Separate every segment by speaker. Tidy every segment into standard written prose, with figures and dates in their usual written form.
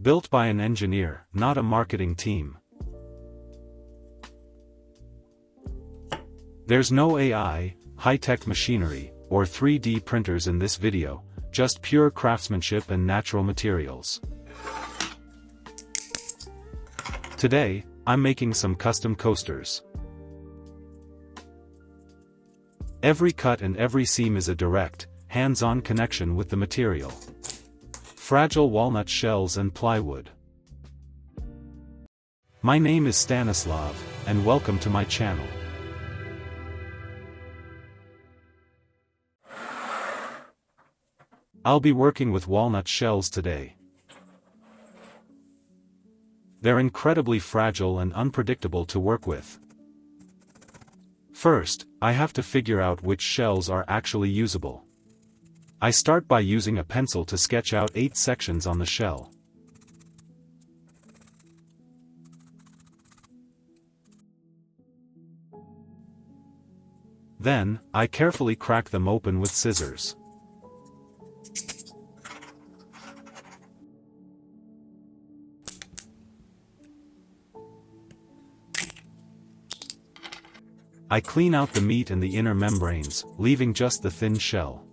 Speaker 1: Built by an engineer, not a marketing team. There's no AI, high-tech machinery, or 3D printers in this video, just pure craftsmanship and natural materials. Today, I'm making some custom coasters. Every cut and every seam is a direct, hands-on connection with the material. Fragile walnut shells and plywood. My name is Stanislav, and welcome to my channel. I'll be working with walnut shells today. They're incredibly fragile and unpredictable to work with. First, I have to figure out which shells are actually usable. I start by using a pencil to sketch out 8 sections on the shell. Then, I carefully crack them open with scissors. I clean out the meat and the inner membranes, leaving just the thin shell.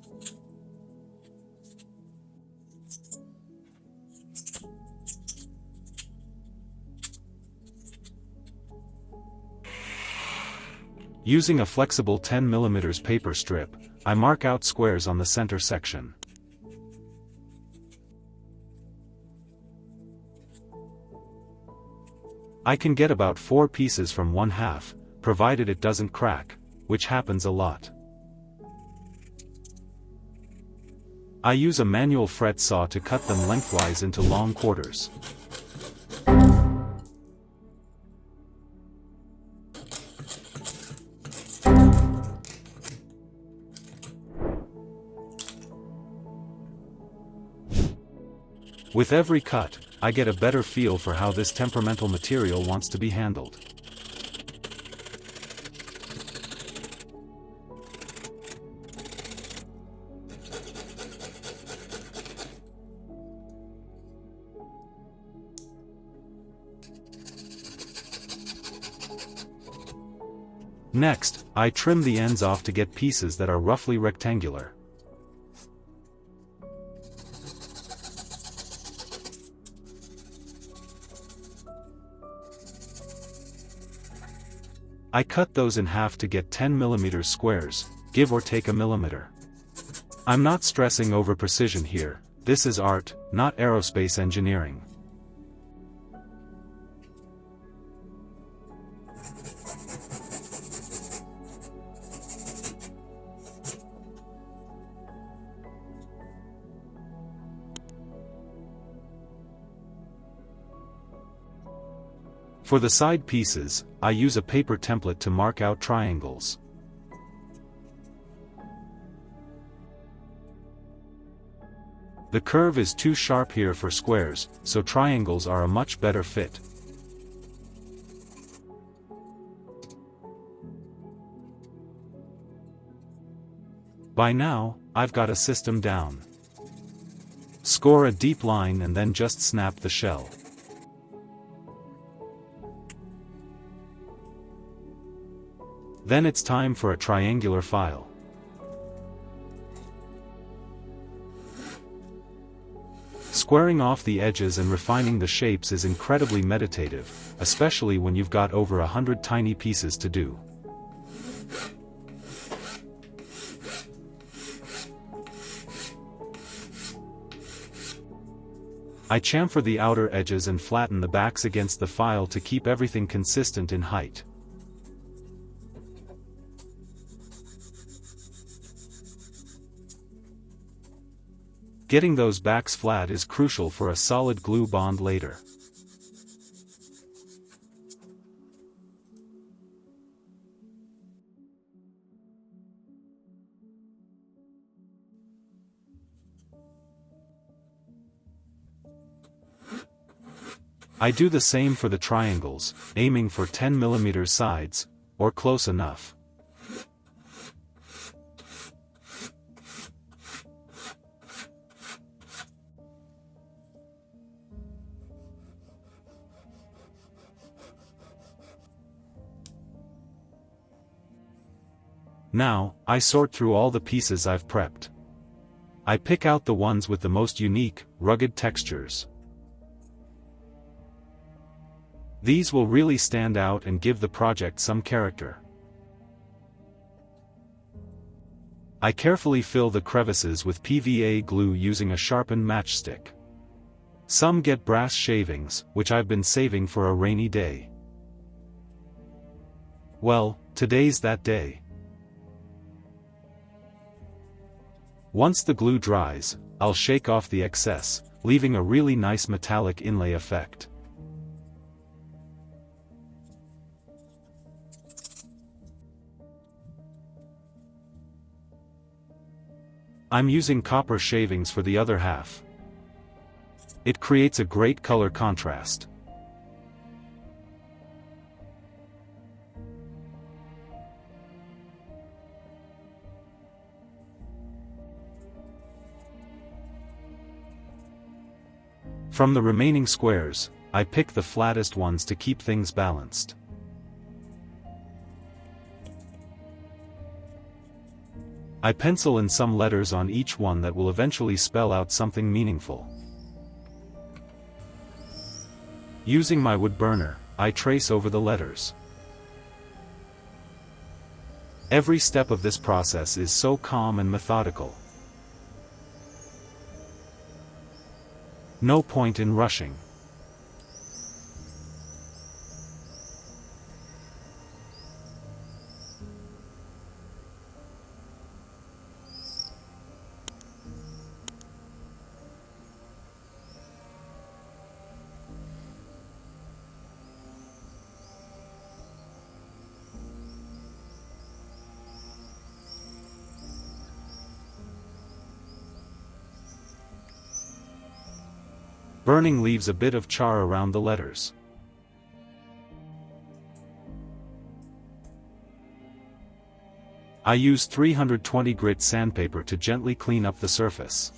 Speaker 1: Using a flexible 10 mm paper strip, I mark out squares on the center section. I can get about 4 pieces from 1/2, provided it doesn't crack, which happens a lot. I use a manual fret saw to cut them lengthwise into long quarters. With every cut, I get a better feel for how this temperamental material wants to be handled. Next, I trim the ends off to get pieces that are roughly rectangular. I cut those in half to get 10 mm squares, give or take a millimeter. I'm not stressing over precision here, this is art, not aerospace engineering. For the side pieces, I use a paper template to mark out triangles. The curve is too sharp here for squares, so triangles are a much better fit. By now, I've got a system down. Score a deep line and then just snap the shell. Then it's time for a triangular file. Squaring off the edges and refining the shapes is incredibly meditative, especially when you've got over 100 tiny pieces to do. I chamfer the outer edges and flatten the backs against the file to keep everything consistent in height. Getting those backs flat is crucial for a solid glue bond later. I do the same for the triangles, aiming for 10 mm sides, or close enough. Now, I sort through all the pieces I've prepped. I pick out the ones with the most unique, rugged textures. These will really stand out and give the project some character. I carefully fill the crevices with PVA glue using a sharpened matchstick. Some get brass shavings, which I've been saving for a rainy day. Well, today's that day. Once the glue dries, I'll shake off the excess, leaving a really nice metallic inlay effect. I'm using copper shavings for the other half. It creates a great color contrast. From the remaining squares, I pick the flattest ones to keep things balanced. I pencil in some letters on each one that will eventually spell out something meaningful. Using my wood burner, I trace over the letters. Every step of this process is so calm and methodical. No point in rushing. Burning leaves a bit of char around the letters. I use 320 grit sandpaper to gently clean up the surface.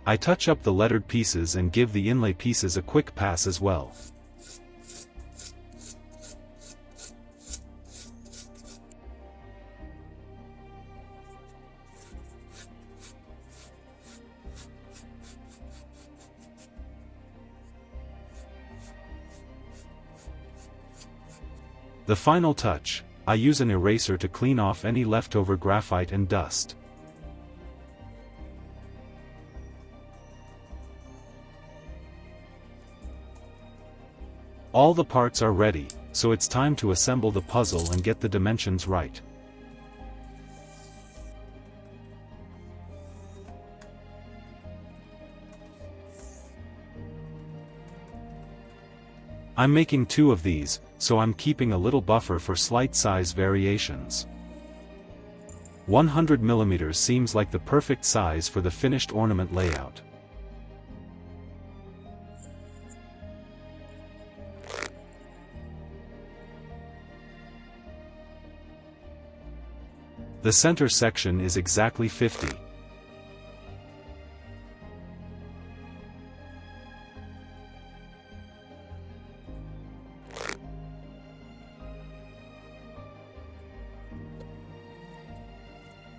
Speaker 1: I touch up the lettered pieces and give the inlay pieces a quick pass as well. The final touch, I use an eraser to clean off any leftover graphite and dust. All the parts are ready, so it's time to assemble the puzzle and get the dimensions right. I'm making 2 of these, so I'm keeping a little buffer for slight size variations. 100 mm seems like the perfect size for the finished ornament layout. The center section is exactly 50.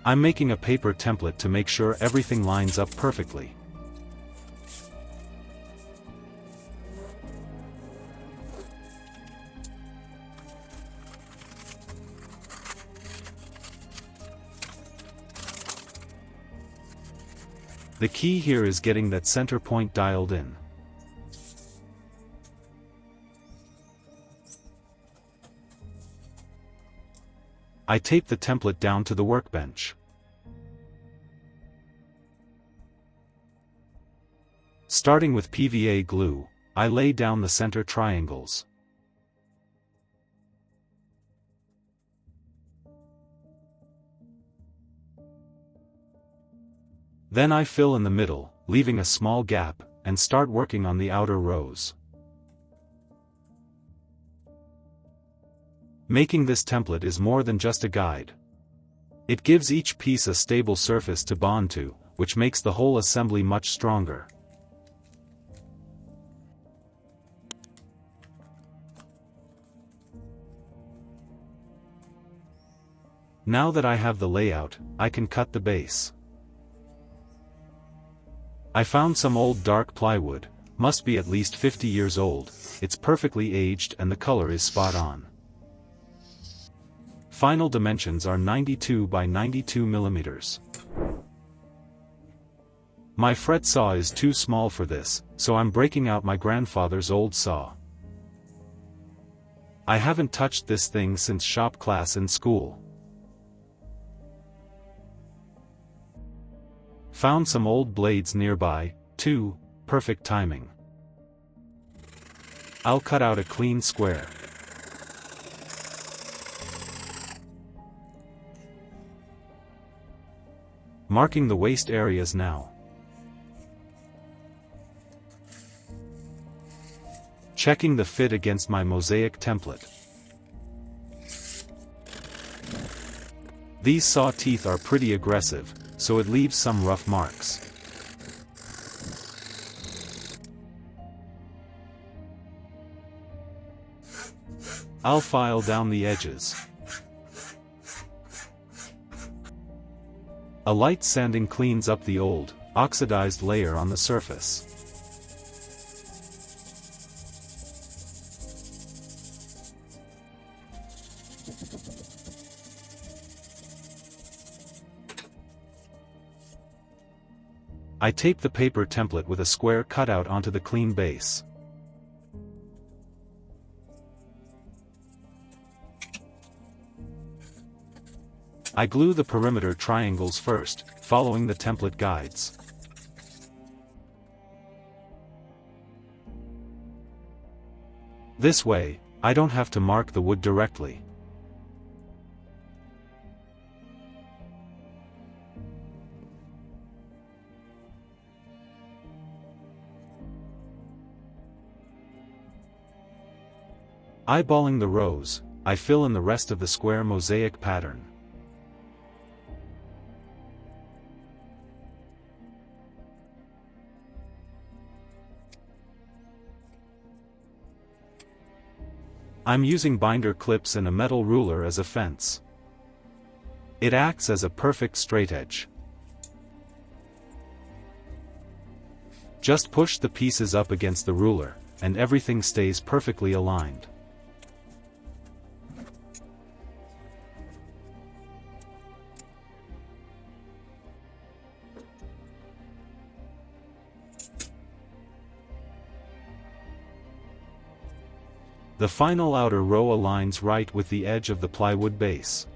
Speaker 1: I'm making a paper template to make sure everything lines up perfectly. The key here is getting that center point dialed in. I tape the template down to the workbench. Starting with PVA glue, I lay down the center triangles. Then I fill in the middle, leaving a small gap, and start working on the outer rows. Making this template is more than just a guide. It gives each piece a stable surface to bond to, which makes the whole assembly much stronger. Now that I have the layout, I can cut the base. I found some old dark plywood, must be at least 50 years old, it's perfectly aged and the color is spot on. Final dimensions are 92 by 92 millimeters. My fret saw is too small for this, so I'm breaking out my grandfather's old saw. I haven't touched this thing since shop class in school. Found some old blades nearby, too, perfect timing. I'll cut out a clean square. Marking the waste areas now. Checking the fit against my Mosaic template. These saw teeth are pretty aggressive, so it leaves some rough marks. I'll file down the edges. A light sanding cleans up the old, oxidized layer on the surface. I tape the paper template with a square cutout onto the clean base. I glue the perimeter triangles first, following the template guides. This way, I don't have to mark the wood directly. Eyeballing the rows, I fill in the rest of the square mosaic pattern. I'm using binder clips and a metal ruler as a fence. It acts as a perfect straightedge. Just push the pieces up against the ruler, and everything stays perfectly aligned. The final outer row aligns right with the edge of the plywood base.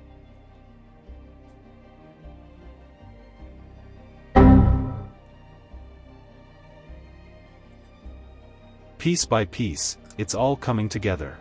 Speaker 1: Piece by piece, it's all coming together.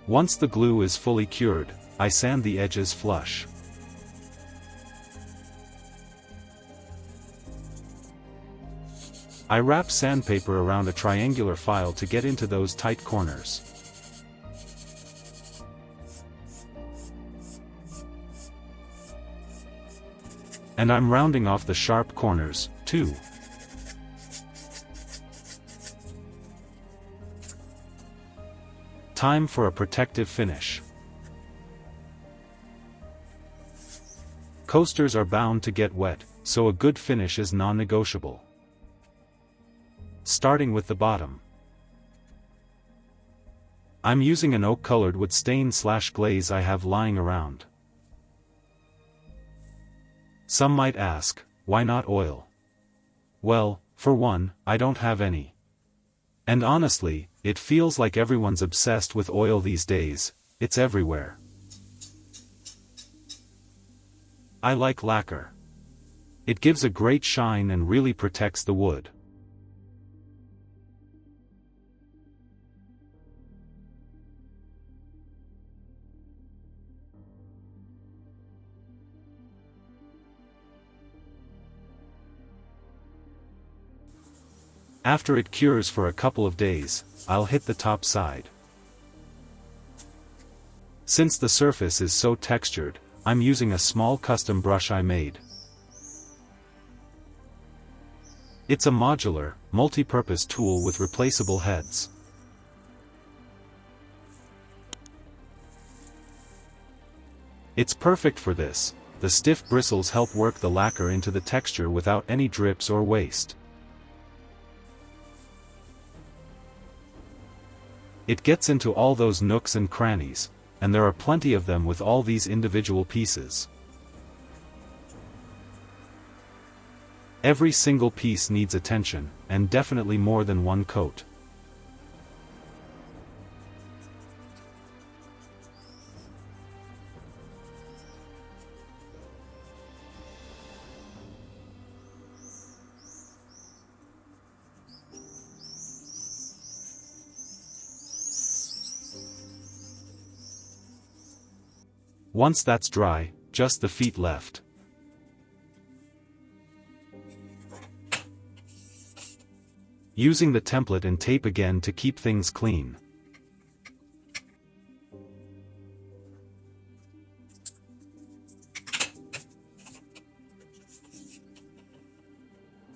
Speaker 1: Once the glue is fully cured, I sand the edges flush. I wrap sandpaper around a triangular file to get into those tight corners. And I'm rounding off the sharp corners, too. Time for a protective finish. Coasters are bound to get wet, so a good finish is non-negotiable. Starting with the bottom. I'm using an oak-colored wood stain/glaze I have lying around. Some might ask, why not oil? Well, for one, I don't have any. And honestly, it feels like everyone's obsessed with oil these days, it's everywhere. I like lacquer. It gives a great shine and really protects the wood. After it cures for a couple of days, I'll hit the top side. Since the surface is so textured, I'm using a small custom brush I made. It's a modular, multi-purpose tool with replaceable heads. It's perfect for this. The stiff bristles help work the lacquer into the texture without any drips or waste. It gets into all those nooks and crannies, and there are plenty of them with all these individual pieces. Every single piece needs attention, and definitely more than one coat. Once that's dry, just the feet left. Using the template and tape again to keep things clean.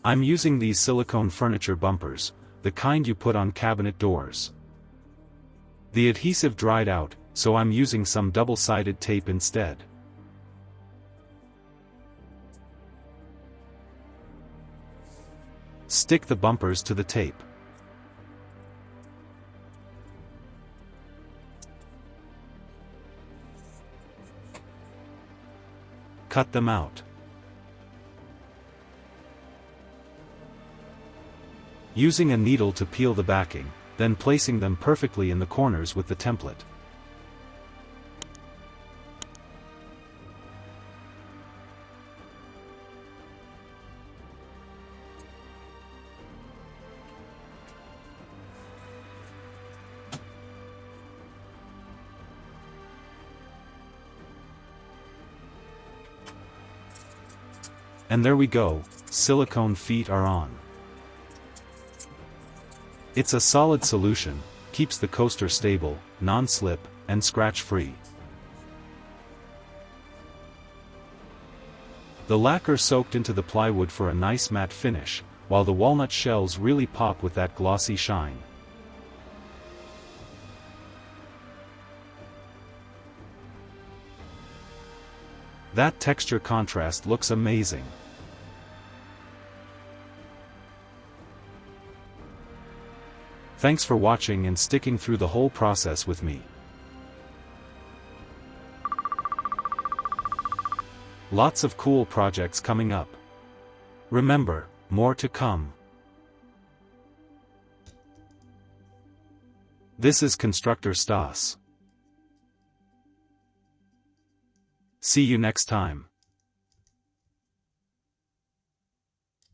Speaker 1: I'm using these silicone furniture bumpers, the kind you put on cabinet doors. The adhesive dried out, so I'm using some double-sided tape instead. Stick the bumpers to the tape. Cut them out. Using a needle to peel the backing, then placing them perfectly in the corners with the template. And there we go, silicone feet are on. It's a solid solution, keeps the coaster stable, non-slip, and scratch-free. The lacquer soaked into the plywood for a nice matte finish, while the walnut shells really pop with that glossy shine. That texture contrast looks amazing. Thanks for watching and sticking through the whole process with me. Lots of cool projects coming up. Remember, more to come. This is Constructor Stas. See you next time.